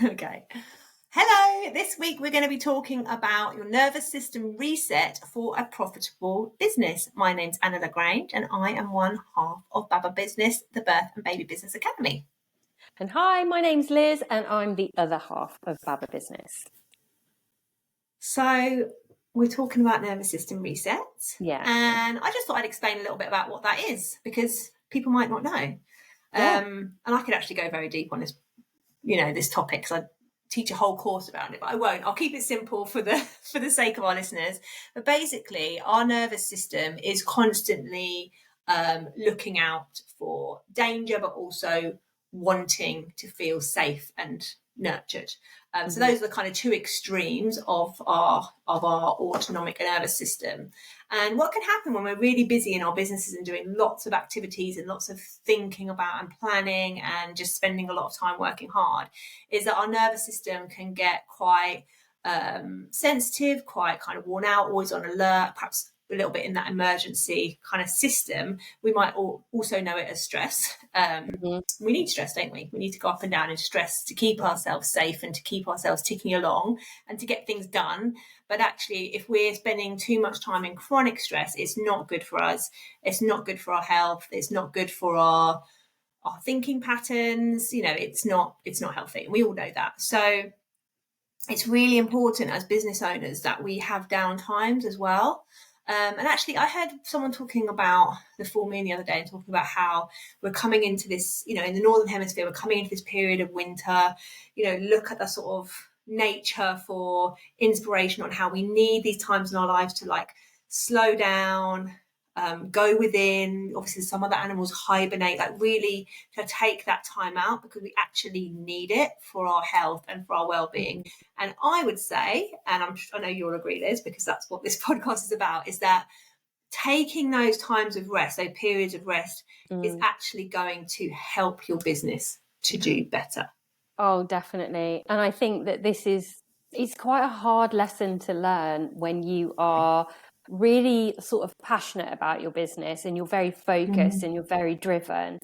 Okay. Hello. This week we're going to be talking about your nervous system reset for a profitable business. My name's Anna Lagrange and I am one half of Baba Business, the Birth and Baby Business Academy. And hi, my name's Liz and I'm the other half of Baba Business. So we're talking about nervous system resets. Yeah. And I just thought I'd explain a little bit about what that is because people might not know. Yeah. And I could actually go very deep on this, this topic because I teach a whole course around it, but I won't. I'll keep it simple for the sake of our listeners. But basically, our nervous system is constantly looking out for danger, but also wanting to feel safe and nurtured. So those are the kind of two extremes of our autonomic nervous system. And what can happen when we're really busy in our businesses and doing lots of activities and lots of thinking about and planning and just spending a lot of time working hard is that our nervous system can get quite sensitive, quite kind of worn out, always on alert, perhaps a little bit in that emergency kind of system. We might also know it as stress. We need stress, don't we? We need to go up and down in stress to keep ourselves safe and to keep ourselves ticking along and to get things done. But actually, if we're spending too much time in chronic stress, it's not good for us. It's not good for our health. It's not good for our thinking patterns. It's not healthy. And we all know that. So it's really important as business owners that we have down times as well. And actually, I heard someone talking about the full moon the other day and talking about how we're coming into this, in the Northern Hemisphere, we're coming into this period of winter, look at the sort of nature for inspiration on how we need these times in our lives to slow down, go within. Obviously, some other animals hibernate, really to take that time out because we actually need it for our health and for our well-being. And I would say, and I know you'll agree, Liz, because that's what this podcast is about, is that taking those times of rest, those periods of rest, is actually going to help your business to do better. Oh, definitely. And I think that it's quite a hard lesson to learn when you are really sort of passionate about your business and you're very focused and you're very driven.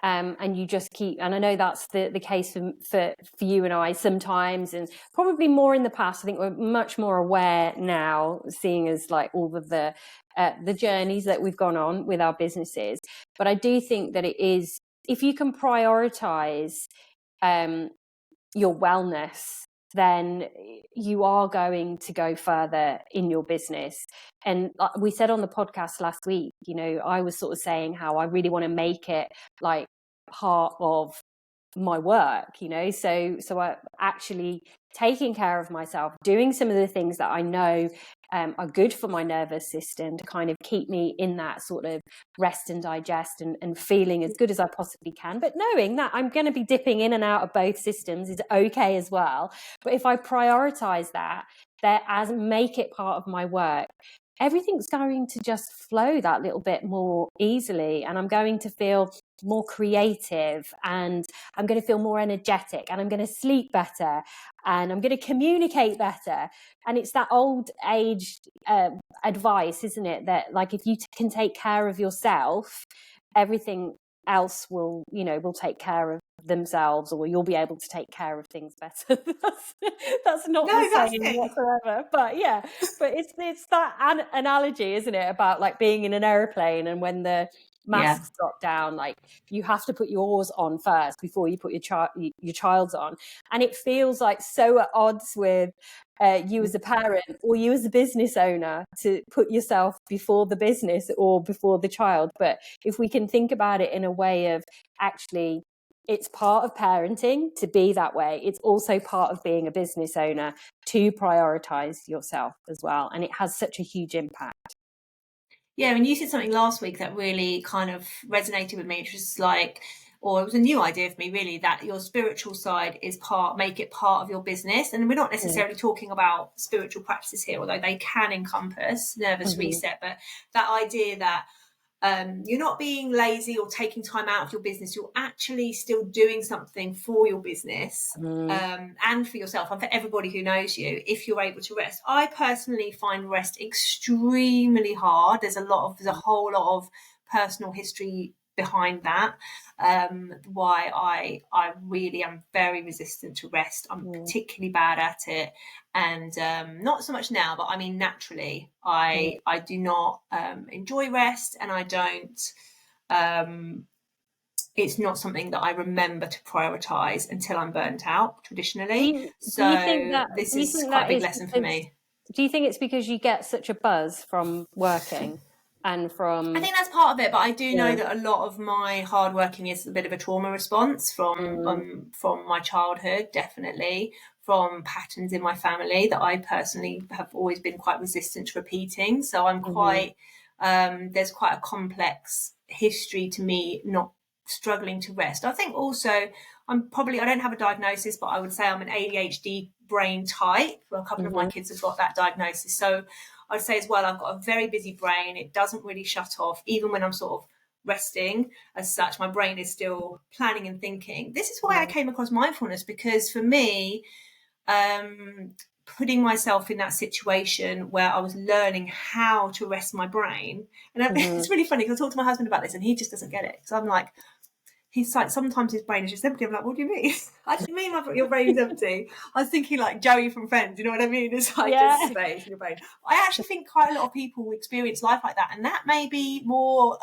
And you just keep, and I know that's the case for you and I sometimes, and probably more in the past. I think we're much more aware now, seeing as all of the journeys that we've gone on with our businesses. But I do think that it is, if you can prioritize your wellness, then you are going to go further in your business. And we said on the podcast last week, I was sort of saying how I really want to make it part of my work, so I actually taking care of myself, doing some of the things that I know are good for my nervous system to kind of keep me in that sort of rest and digest and feeling as good as I possibly can, but knowing that I'm going to be dipping in and out of both systems is okay as well. But if I prioritize that as make it part of my work, everything's going to just flow that little bit more easily, and I'm going to feel more creative, and I'm going to feel more energetic, and I'm going to sleep better, and I'm going to communicate better. And it's that old age advice, isn't it, that if you can take care of yourself, everything else will take care of themselves, or you'll be able to take care of things better. that's not the saying whatsoever, but it's that analogy, isn't it, about being in an airplane, and when the masks drop down, you have to put yours on first before you put your child's on, and it feels so at odds with you as a parent or you as a business owner to put yourself before the business or before the child. But if we can think about it in a way of actually, it's part of parenting to be that way. It's also part of being a business owner to prioritize yourself as well. And it has such a huge impact. Yeah, and you said something last week that really kind of resonated with me, which was or it was a new idea for me, really, that your spiritual side is make it part of your business. And we're not necessarily talking about spiritual practices here, although they can encompass nervous reset, but that idea that you're not being lazy or taking time out of your business, you're actually still doing something for your business and for yourself and for everybody who knows you if you're able to rest. I personally find rest extremely hard. There's a whole lot of personal history behind that, why I really am very resistant to rest. I'm particularly bad at it, and not so much now, but I mean naturally I do not enjoy rest, and I don't it's not something that I remember to prioritize until I'm burnt out traditionally. Do you think that this is quite a big lesson for me. Do you think it's because you get such a buzz from working and from... I think that's part of it, but I do know that a lot of my hard working is a bit of a trauma response from my childhood, definitely, from patterns in my family that I personally have always been quite resistant to repeating. So I'm quite there's quite a complex history to me not struggling to rest. I think also I don't have a diagnosis, but I would say I'm an ADHD brain type. Well, a couple of my kids have got that diagnosis. So I'd say as well, I've got a very busy brain. It doesn't really shut off, even when I'm sort of resting as such. My brain is still planning and thinking. This is why I came across mindfulness, because for me, putting myself in that situation where I was learning how to rest my brain. And it's really funny because I talk to my husband about this and he just doesn't get it. So I'm like, he's like, sometimes his brain is just empty. I'm like, what do you mean? I didn't mean your brain's empty. I was thinking like Joey from Friends, you know what I mean? It's like just space in your brain. I actually think quite a lot of people experience life like that. And that may be more,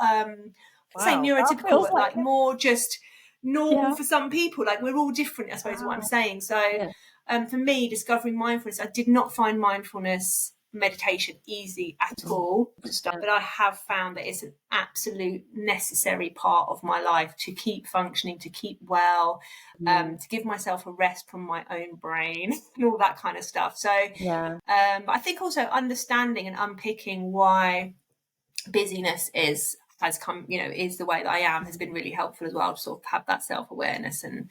say neurotypical, but like more just normal for some people. Like we're all different, I suppose is what I'm saying. So for me, discovering mindfulness, I did not find mindfulness meditation easy at all to start, but I have found that it's an absolute necessary part of my life to keep functioning, to keep well, to give myself a rest from my own brain and all that kind of stuff. So but I think also understanding and unpicking why busyness is the way that I am has been really helpful as well, to sort of have that self-awareness and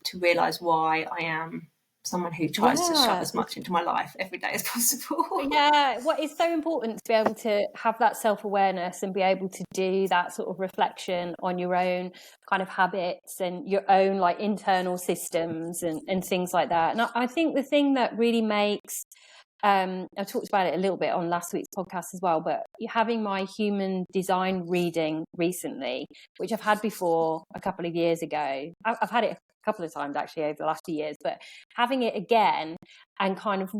to realize why I am someone who tries to shove as much into my life every day as possible. It's so important to be able to have that self-awareness and be able to do that sort of reflection on your own kind of habits and your own like internal systems and things like that. And I think the thing that really makes I talked about it a little bit on last week's podcast as well, but having my human design reading recently, which I've had before a couple of years ago, I've had it a couple of times actually over the last few years, but having it again and kind of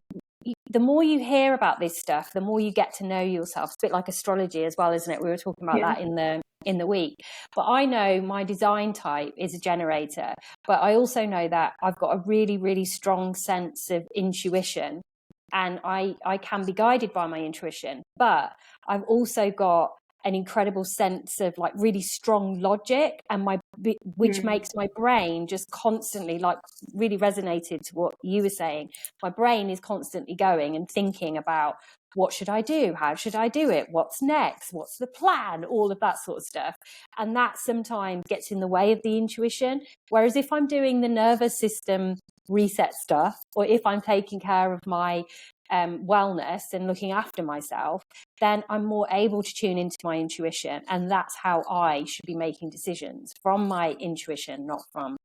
the more you hear about this stuff, the more you get to know yourself. It's a bit like astrology as well, isn't it? We were talking about that in the week. But I know my design type is a generator, but I also know that I've got a really, really strong sense of intuition. And I can be guided by my intuition, but I've also got an incredible sense of like really strong logic, and which makes my brain just constantly, like, really resonated to what you were saying. My brain is constantly going and thinking about what should I do? How should I do it? What's next? What's the plan? All of that sort of stuff. And that sometimes gets in the way of the intuition. Whereas if I'm doing the nervous system reset stuff, or if I'm taking care of my wellness and looking after myself, then I'm more able to tune into my intuition. And that's how I should be making decisions, from my intuition, not from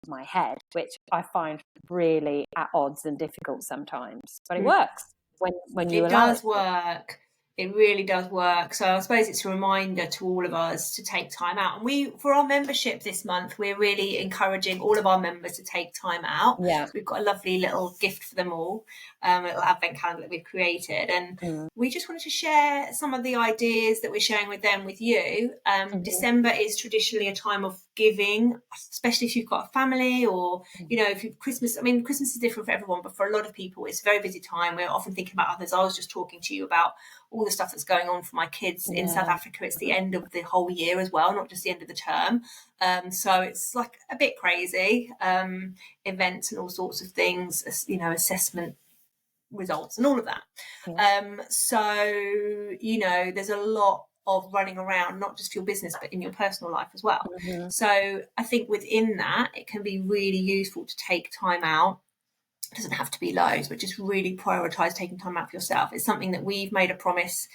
my head, which I find really at odds and difficult sometimes. But it works when you allow it. It does work. It really does work. So I suppose it's a reminder to all of us to take time out. And for our membership this month, we're really encouraging all of our members to take time out. Yeah. So we've got a lovely little gift for them all, a little advent calendar that we've created. And we just wanted to share some of the ideas that we're sharing with them with you. December is traditionally a time of giving, especially if you've got a family or, if you Christmas is different for everyone, but for a lot of people, it's a very busy time. We're often thinking about others. I was just talking to you about all the stuff that's going on for my kids in South Africa. It's the end of the whole year as well, not just the end of the term. So it's like a bit crazy, events and all sorts of things, assessment results and all of that. So there's a lot of running around, not just for your business, but in your personal life as well. So I think within that, it can be really useful to take time out. It doesn't have to be loads, but just really prioritize taking time out for yourself. It's something that we've made a promise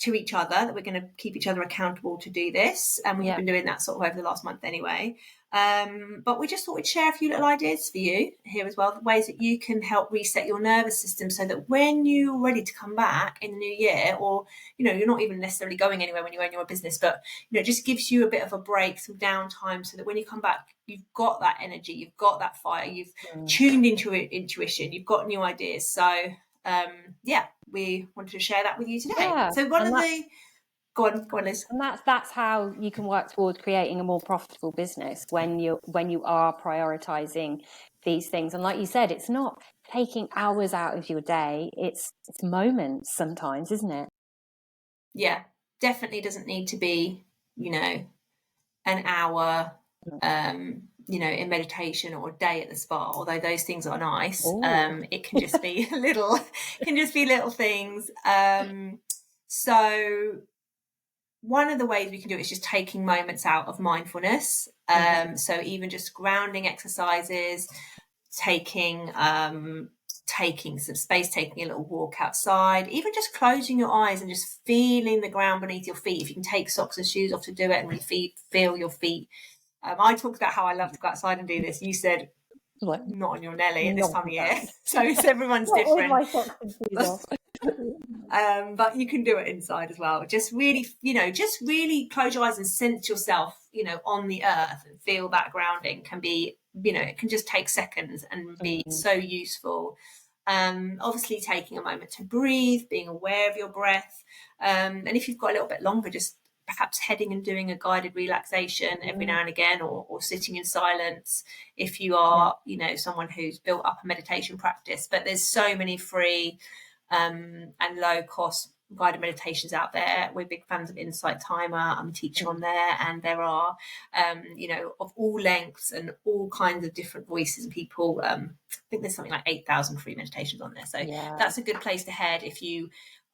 to each other, that we're going to keep each other accountable to do this. And we've been doing that sort of over the last month anyway. But we just thought we'd share a few little ideas for you here as well, the ways that you can help reset your nervous system so that when you're ready to come back in the new year, or, you're not even necessarily going anywhere when you own your business, but, it just gives you a bit of a break, some downtime, so that when you come back, you've got that energy, you've got that fire, you've tuned into your intuition, you've got new ideas. So, we wanted to share that with you today. Yeah, So Go on, Liz. and that's how you can work towards creating a more profitable business, when you are prioritizing these things. And like you said, it's not taking hours out of your day, it's moments sometimes, isn't it? Yeah, definitely doesn't need to be, an hour, in meditation, or a day at the spa, although those things are nice. It can just be little things. So one of the ways we can do it is just taking moments out of mindfulness. So even just grounding exercises, taking some space, taking a little walk outside, even just closing your eyes and just feeling the ground beneath your feet. If you can take socks and shoes off to do it, and really feel your feet. I talked about how I love to go outside and do this. You said not on your Nelly at this time of year. So everyone's different. But you can do it inside as well. Just really, close your eyes and sense yourself, on the earth, and feel that grounding. Can be, it can just take seconds and be so useful. Obviously taking a moment to breathe, being aware of your breath. And if you've got a little bit longer, just perhaps heading and doing a guided relaxation every now and again, or sitting in silence if you are, someone who's built up a meditation practice. But there's so many free and low cost guided meditations out there. We're big fans of Insight Timer. I'm a teacher on there, and there are of all lengths and all kinds of different voices and people. I think there's something like 8,000 free meditations on there, so that's a good place to head if you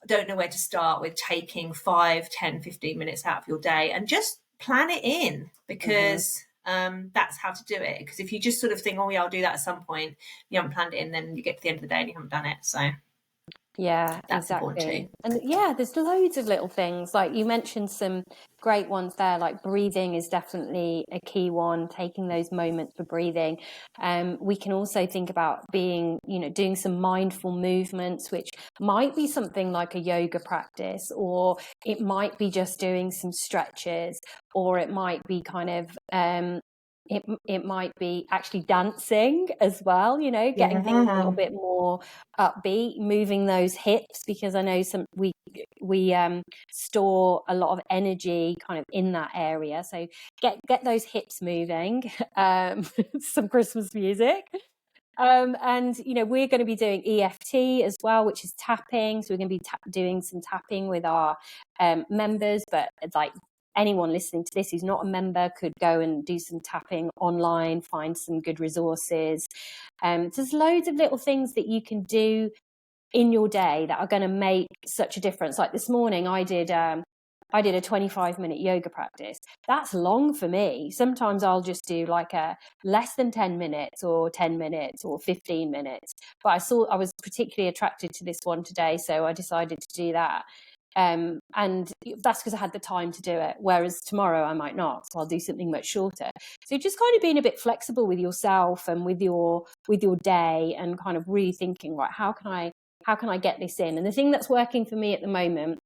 don't know where to start with taking 5, 10, 15 minutes out of your day, and just plan it in, because that's how to do it. Because if you just sort of think, oh yeah, I'll do that at some point, you haven't planned it in, then you get to the end of the day and you haven't done it. So yeah, that's exactly. And there's loads of little things, like you mentioned some great ones there, like breathing is definitely a key one, taking those moments for breathing. We can also think about doing some mindful movements, which might be something like a yoga practice, or it might be just doing some stretches, or it might be kind of it might be actually dancing as well, getting things a little bit more upbeat, moving those hips, because I know we store a lot of energy kind of in that area. So get those hips moving. Some Christmas music. And we're going to be doing EFT as well, which is tapping. So we're going to be doing some tapping with our members, but like anyone listening to this who's not a member could go and do some tapping online, find some good resources. There's loads of little things that you can do in your day that are going to make such a difference. Like this morning, I did a 25-minute yoga practice. That's long for me. Sometimes I'll just do like a less than 10 minutes or 10 minutes or 15 minutes. But I was particularly attracted to this one today, so I decided to do that. And that's because I had the time to do it, whereas tomorrow I might not, so I'll do something much shorter. So just kind of being a bit flexible with yourself and with your day, and kind of really thinking, right, how can I get this in? And the thing that's working for me at the moment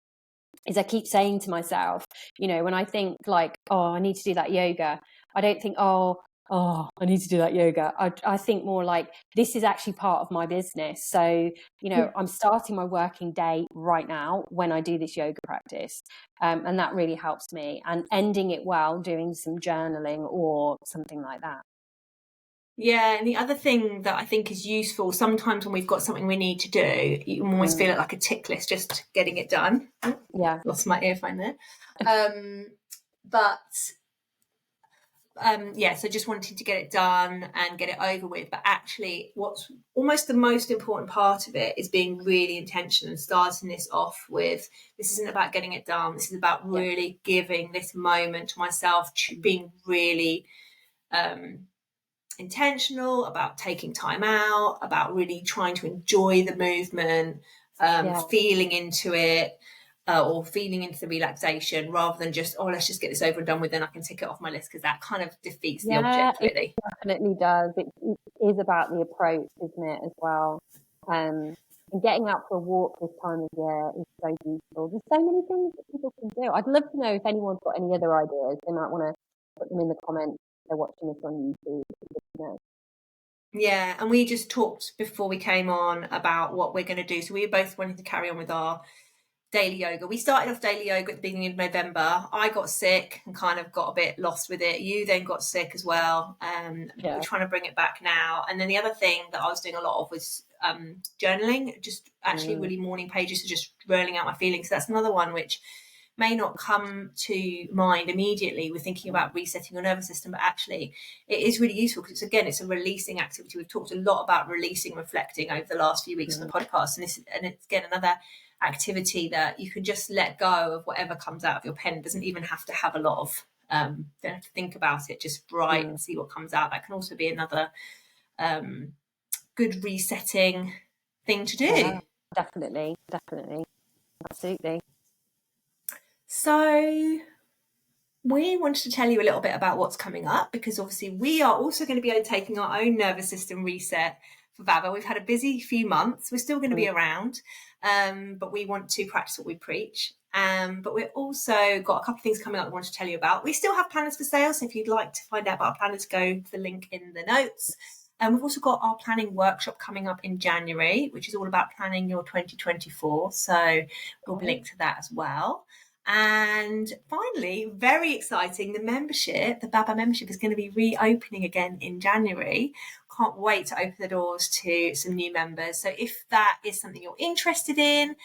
is I keep saying to myself, when I think like, oh, I need to do that yoga, I don't think, oh, I need to do that yoga. I think more like, this is actually part of my business. So, I'm starting my working day right now when I do this yoga practice. And that really helps me. And ending it well, doing some journaling or something like that. Yeah, and the other thing that I think is useful, sometimes when we've got something we need to do, you can almost feel it like a tick list, just getting it done. Yeah. Lost my earphone there. So just wanting to get it done and get it over with. But actually, what's almost the most important part of it is being really intentional and starting this off with, this isn't about getting it done. This is about really giving this moment to myself, being really intentional about taking time out, about really trying to enjoy the movement, feeling into it. or feeling into the relaxation, rather than just, oh, let's just get this over and done with, then I can tick it off my list, because that kind of defeats the object, really. It definitely does. It is about the approach, isn't it, as well? And getting out for a walk this time of year is so useful. There's so many things that people can do. I'd love to know if anyone's got any other ideas. They might want to put them in the comments if they're watching this on YouTube. Yeah, and we just talked before we came on about what we're going to do. So we both wanted to carry on with our daily yoga. We started off daily yoga at the beginning of November. I got sick and kind of got a bit lost with it. You then got sick as well. We're trying to bring it back now. And then the other thing that I was doing a lot of was journaling, just actually really morning pages, so just rolling out my feelings. So that's another one which may not come to mind immediately. We're thinking about resetting your nervous system, but actually it is really useful, because it's a releasing activity. We've talked a lot about releasing, reflecting over the last few weeks on the podcast, and it's again another activity that you can just let go of whatever comes out of your pen. It doesn't even have to have a lot of don't have to think about it, just write and see what comes out. That can also be another good resetting thing to do. Yeah, definitely, absolutely. So we wanted to tell you a little bit about what's coming up, because obviously we are also going to be undertaking our own nervous system reset for VABA. We've had a busy few months. We're still going to be around, but we want to practice what we preach. But we've also got a couple of things coming up we want to tell you about. We still have planners for sale, so if you'd like to find out about our planners, go to the link in the notes. And we've also got our planning workshop coming up in January, which is all about planning your 2024. So we'll link to that as well. And finally, very exciting, the membership, the BABA membership, is going to be reopening again in January. Can't wait to open the doors to some new members. So if that is something you're interested in,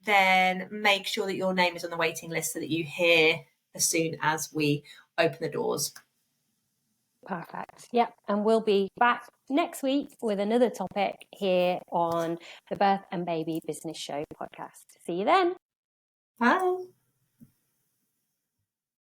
then make sure that your name is on the waiting list so that you hear as soon as we open the doors. Perfect. Yep. And we'll be back next week with another topic here on the Birth and Baby Business Show podcast. See you then. Bye.